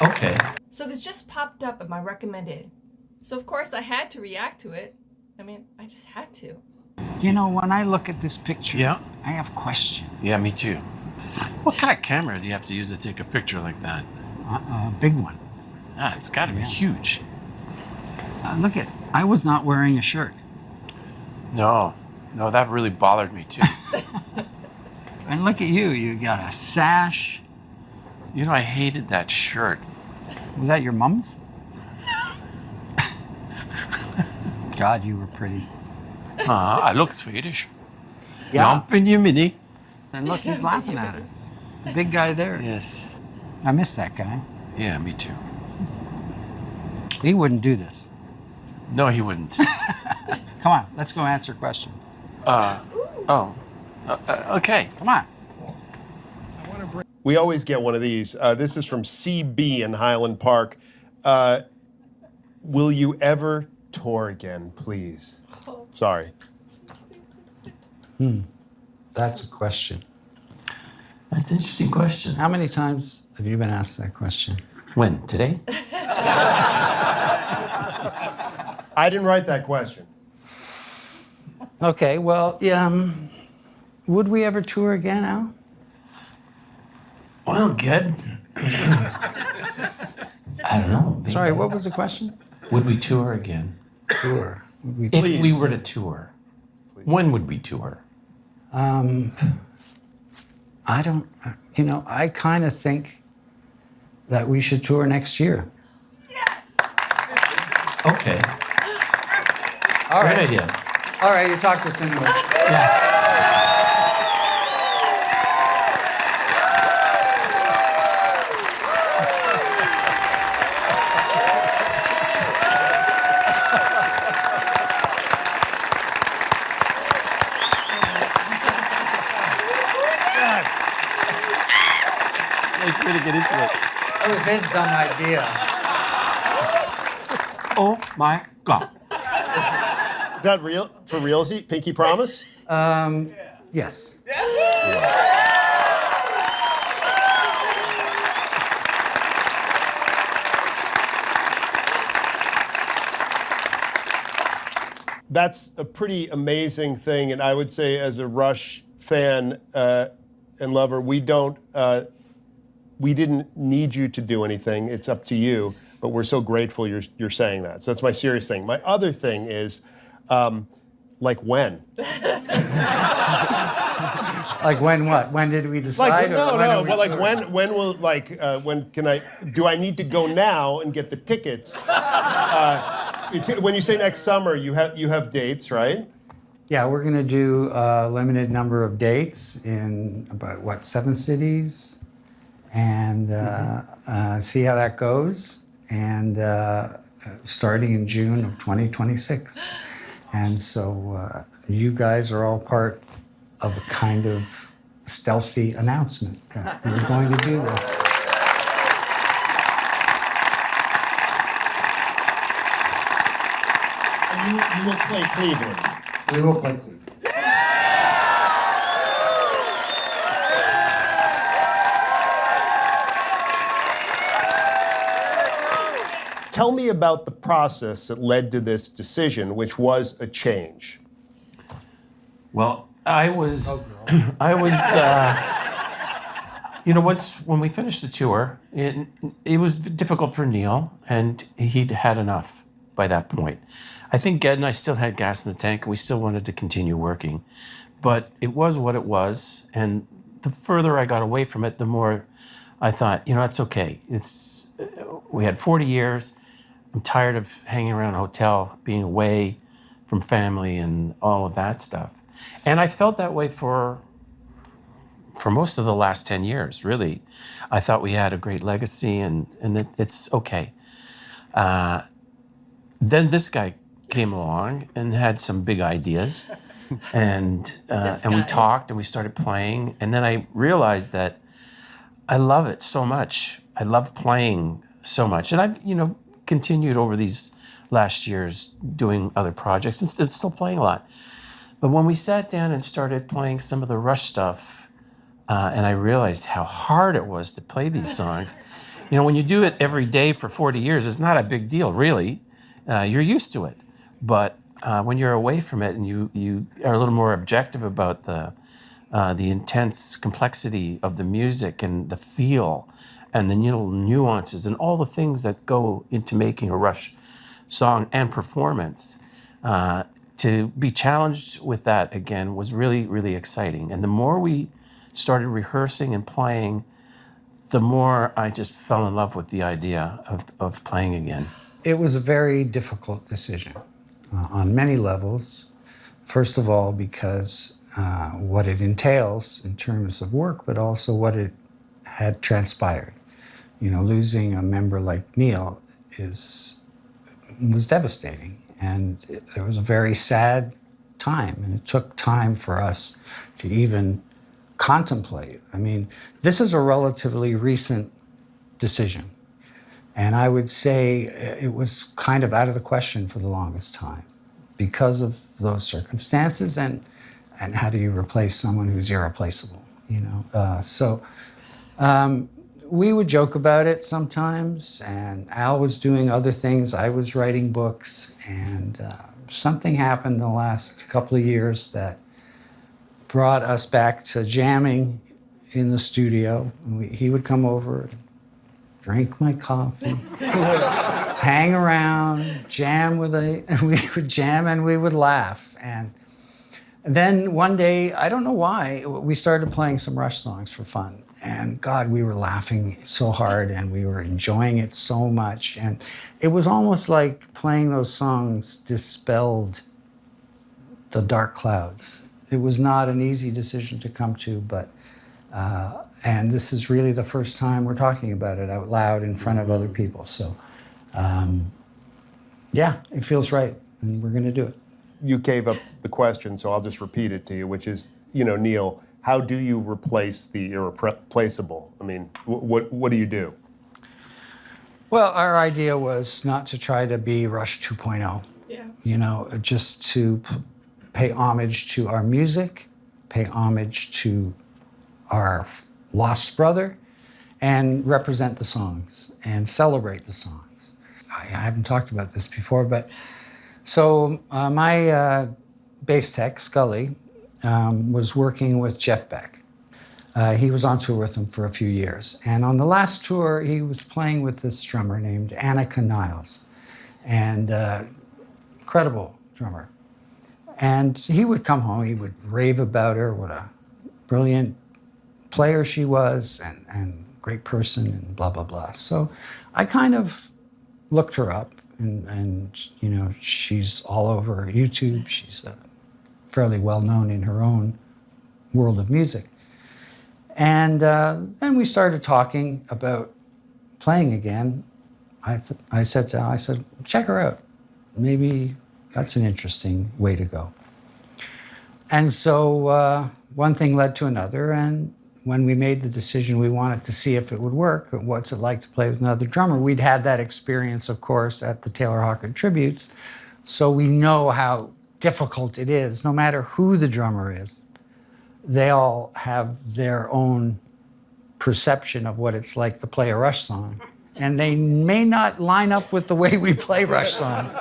Okay. So this just popped up in my recommended. So of course I had to react to it. I mean, I just had to. You know, when I look at this picture, Yeah? I have questions. Yeah, me too. What kind of camera do you have to use to take a picture like that? A big one. Ah, it's got to be huge. Look at, I was not wearing a shirt. No, that really bothered me too. And look at you, you got a sash. You know, I hated that shirt. Was that your mom's? God, you were pretty. I look Swedish. Yeah. Mini. And look, he's laughing at us. The big guy there. Yes. I miss that guy. Yeah, me too. He wouldn't do this. No, he wouldn't. Come on, let's go answer questions. Okay. Come on. We always get one of these. This is from CB in Highland Park. Will you ever tour again, please? Sorry. That's a question. That's an interesting question. How many times have you been asked that question? When? Today? I didn't write that question. Okay, well, would we ever tour again, Al? Well, good. I don't know. Maybe. Sorry, what was the question? Would we tour again? Tour. Would we If we were to tour, when would we tour? I don't, I kind of think that we should tour next year. Okay. All right. Great idea. All right, you talked us into it. Yeah. Nice way to get into it. That was his dumb idea. Oh my God. Is that real? For realsy? Pinky promise? Yes. That's a pretty amazing thing, and I would say, as a Rush fan and lover, we didn't need you to do anything. It's up to you. But we're so grateful you're saying that. So that's my serious thing. My other thing is, like when? Like when what? When did we decide? When will when can I? Do I need to go now and get the tickets? When you say next summer, you have dates, right? Yeah, we're gonna do a limited number of dates in about 7 cities, and see how that goes. And starting in June of 2026. And so you guys are all part of a kind of stealthy announcement that we're going to do this. And you will play Cleveland. We will play Cleveland. Tell me about the process that led to this decision, which was a change. Well, once when we finished the tour, it was difficult for Neil, and he'd had enough by that point. I think Geddy and I still had gas in the tank, and we still wanted to continue working. But it was what it was, and the further I got away from it, the more I thought, it's okay. We had 40 years. I'm tired of hanging around a hotel, being away from family and all of that stuff. And I felt that way for most of the last 10 years, really. I thought we had a great legacy, and it's okay. Then this guy came along and had some big ideas, and we talked and we started playing. And then I realized that I love it so much. I love playing so much. And I've, continued over these last years doing other projects and still playing a lot. But when we sat down and started playing some of the Rush stuff, and I realized how hard it was to play these songs, When you do it every day for 40 years, it's not a big deal, really. You're used to it. But when you're away from it and you are a little more objective about the intense complexity of the music and the feel and the little nuances and all the things that go into making a Rush song and performance, to be challenged with that again was really, really exciting. And the more we started rehearsing and playing, the more I just fell in love with the idea of playing again. It was a very difficult decision on many levels. First of all, because what it entails in terms of work, but also what it had transpired. Losing a member like Neil was devastating. And it was a very sad time. And it took time for us to even contemplate. I mean, this is a relatively recent decision. And I would say it was kind of out of the question for the longest time because of those circumstances and how do you replace someone who's irreplaceable, we would joke about it sometimes, and Al was doing other things. I was writing books, and something happened in the last couple of years that brought us back to jamming in the studio. He would come over, drink my coffee, hang around, jam we would jam and we would laugh. And then one day, I don't know why, we started playing some Rush songs for fun. And God, we were laughing so hard and we were enjoying it so much. And it was almost like playing those songs dispelled the dark clouds. It was not an easy decision to come to, but and this is really the first time we're talking about it out loud in front of other people. So yeah, it feels right, and we're going to do it. You gave up the question, so I'll just repeat it to you, which is, Neil, how do you replace the irreplaceable? I mean, what do you do? Well, our idea was not to try to be Rush 2.0. Yeah. Just to pay homage to our music, pay homage to our lost brother, and represent the songs and celebrate the songs. I haven't talked about this before, but so my bass tech, Scully, was working with Jeff Beck. He was on tour with him for a few years. And on the last tour, he was playing with this drummer named Annika Niles, and incredible drummer. And he would come home, he would rave about her, what a brilliant player she was, and great person, and blah, blah, blah. So I kind of looked her up, and she's all over YouTube. She's fairly well known in her own world of music. And we started talking about playing again. I said to her, check her out. Maybe that's an interesting way to go. And so one thing led to another, and when we made the decision, we wanted to see if it would work. What's it like to play with another drummer? We'd had that experience, of course, at the Taylor Hawkins tributes, so we know how difficult it is, no matter who the drummer is. They all have their own perception of what it's like to play a Rush song, and they may not line up with the way we play Rush songs.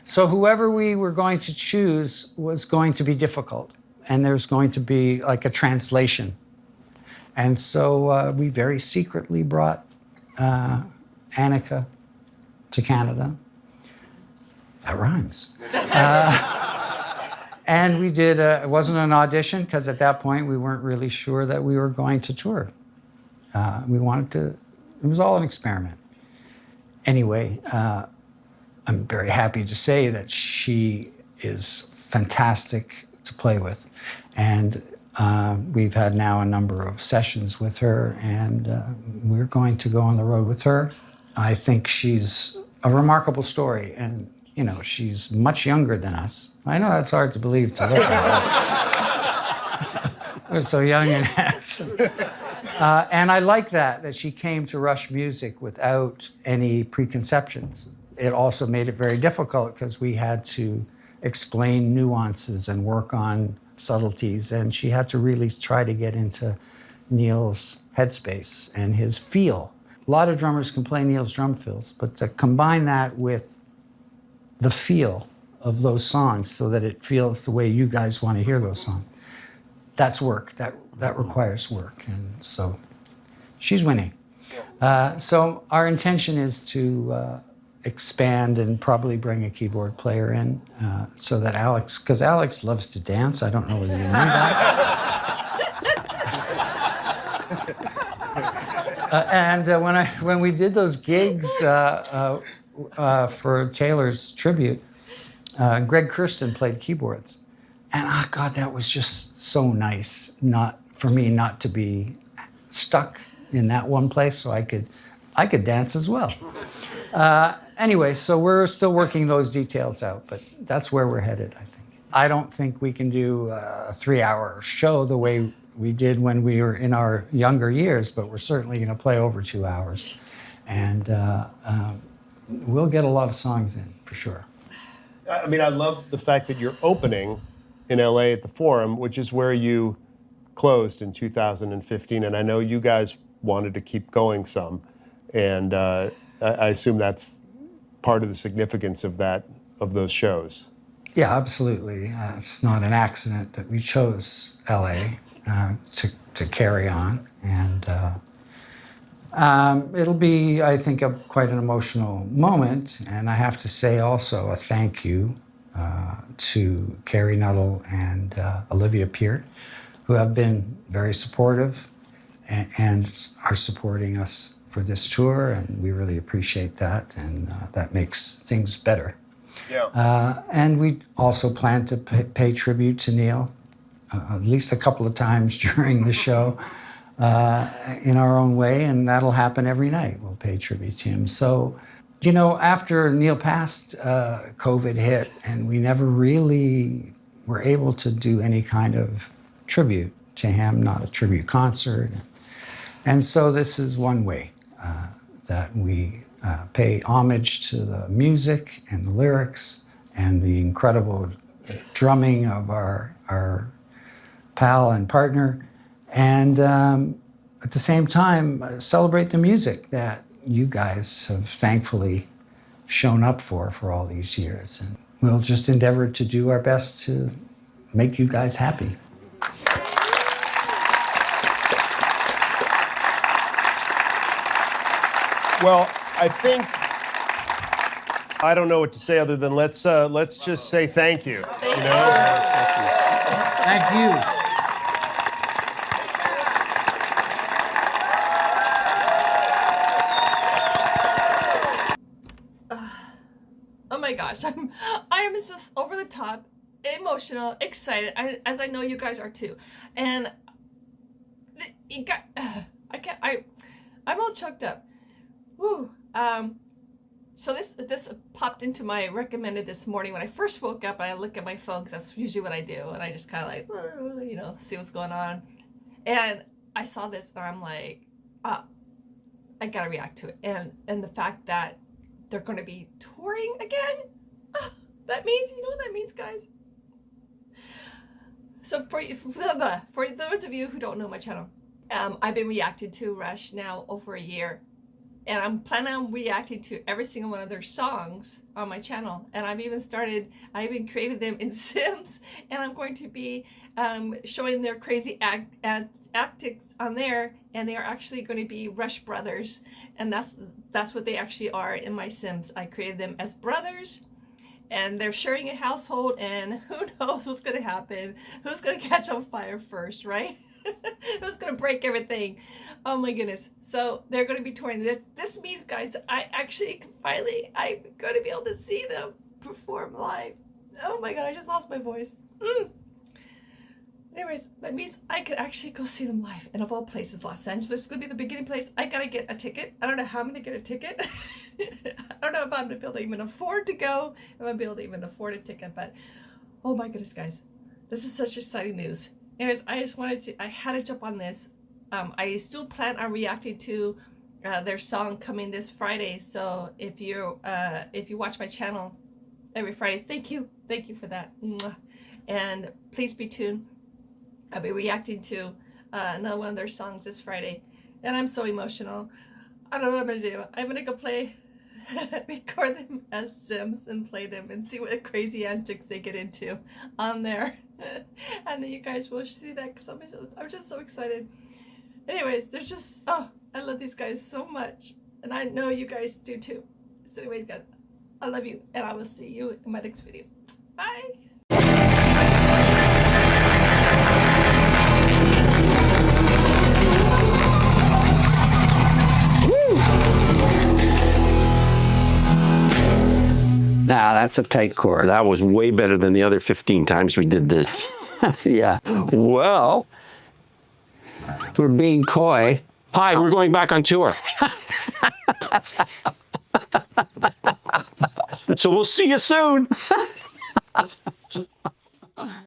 So whoever we were going to choose was going to be difficult, and there's going to be like a translation. And so we very secretly brought Annika to Canada. That rhymes. And we did, it wasn't an audition, because at that point we weren't really sure that we were going to tour. We wanted to, it was all an experiment. Anyway, I'm very happy to say that she is fantastic to play with. And we've had now a number of sessions with her, and we're going to go on the road with her. I think she's a remarkable story, and she's much younger than us. I know that's hard to believe to look at. We're so young and handsome. And I like that she came to Rush music without any preconceptions. It also made it very difficult because we had to explain nuances and work on subtleties, and she had to really try to get into Neil's headspace and his feel. a lot of drummers can play Neil's drum fills, but to combine that with the feel of those songs so that it feels the way you guys want to hear those songs, that's work. That requires work. And so she's winning. So our intention is to expand and probably bring a keyboard player in so that Alex, because Alex loves to dance. I don't know whether you knew that. When we did those gigs for Taylor's tribute, Greg Kirsten played keyboards, and oh God, that was just so nice. Not for me not to be stuck in that one place, so I could dance as well. Anyway, so we're still working those details out, but that's where we're headed, I think. I don't think we can do a 3-hour show the way we did when we were in our younger years, but we're certainly going to play over 2 hours. And we'll get a lot of songs in, for sure. I mean, I love the fact that you're opening in LA at the Forum, which is where you closed in 2015. And I know you guys wanted to keep going some. And I assume that's part of the significance of those shows. Yeah, absolutely. It's not an accident that we chose LA to carry on. And it'll be, I think, quite an emotional moment. And I have to say also a thank you to Carrie Nuttall and Olivia Peart, who have been very supportive and are supporting us for this tour. And we really appreciate that. And that makes things better. Yeah. And we also plan to pay tribute to Neil at least a couple of times during the show in our own way, and that'll happen every night. We'll pay tribute to him. So, you know, after Neil passed, COVID hit, and we never really were able to do any kind of tribute to him, not a tribute concert. And so this is one way that we pay homage to the music and the lyrics and the incredible drumming of our pal and partner, and at the same time celebrate the music that you guys have thankfully shown up for all these years. And we'll just endeavor to do our best to make you guys happy. Well, I think I don't know what to say other than let's just say thank you. You know? Thank you. Oh my gosh, I am just over the top, emotional, excited, as I know you guys are too. And I'm all choked up. Woo. So this popped into my recommended this morning when I first woke up. I look at my phone because that's usually what I do, and I just kind of like, you know, see what's going on. And I saw this, and I'm like, I gotta react to it. And the fact that they're going to be touring again, that means, you know what that means, guys? So for those of you who don't know my channel, I've been reacting to Rush now over a year. And I'm planning on reacting to every single one of their songs on my channel. And I even created them in Sims. And I'm going to be showing their crazy antics on there. And they are actually going to be Rush brothers. And that's what they actually are in my Sims. I created them as brothers. And they're sharing a household. And who knows what's going to happen. Who's going to catch on fire first, right? Who's going to break everything? Oh my goodness. So they're going to be touring. This means, guys, I'm going to be able to see them perform live. Oh my God, I just lost my voice. Anyways, that means I could actually go see them live. And of all places, Los Angeles is going to be the beginning place. I got to get a ticket. I don't know how I'm going to get a ticket. I don't know if I'm going to be able to even afford to go. If I'm going to be able to even afford a ticket. But oh my goodness, guys. This is such exciting news. Anyways, I had to jump on this. I still plan on reacting to their song coming this Friday. So if you watch my channel every Friday, thank you for that. And please be tuned. I'll be reacting to another one of their songs this Friday, and I'm so emotional. I don't know what I'm gonna do. I'm gonna go record them as Sims and play them and see what crazy antics they get into on there. And then you guys will see that because I'm just so excited. Anyways, they're just, oh, I love these guys so much. And I know you guys do too. So anyways, guys, I love you and I will see you in my next video. Bye. Now that's a tight chord. That was way better than the other 15 times we did this. Yeah. Well, we're being coy. Hi, we're going back on tour. So we'll see you soon.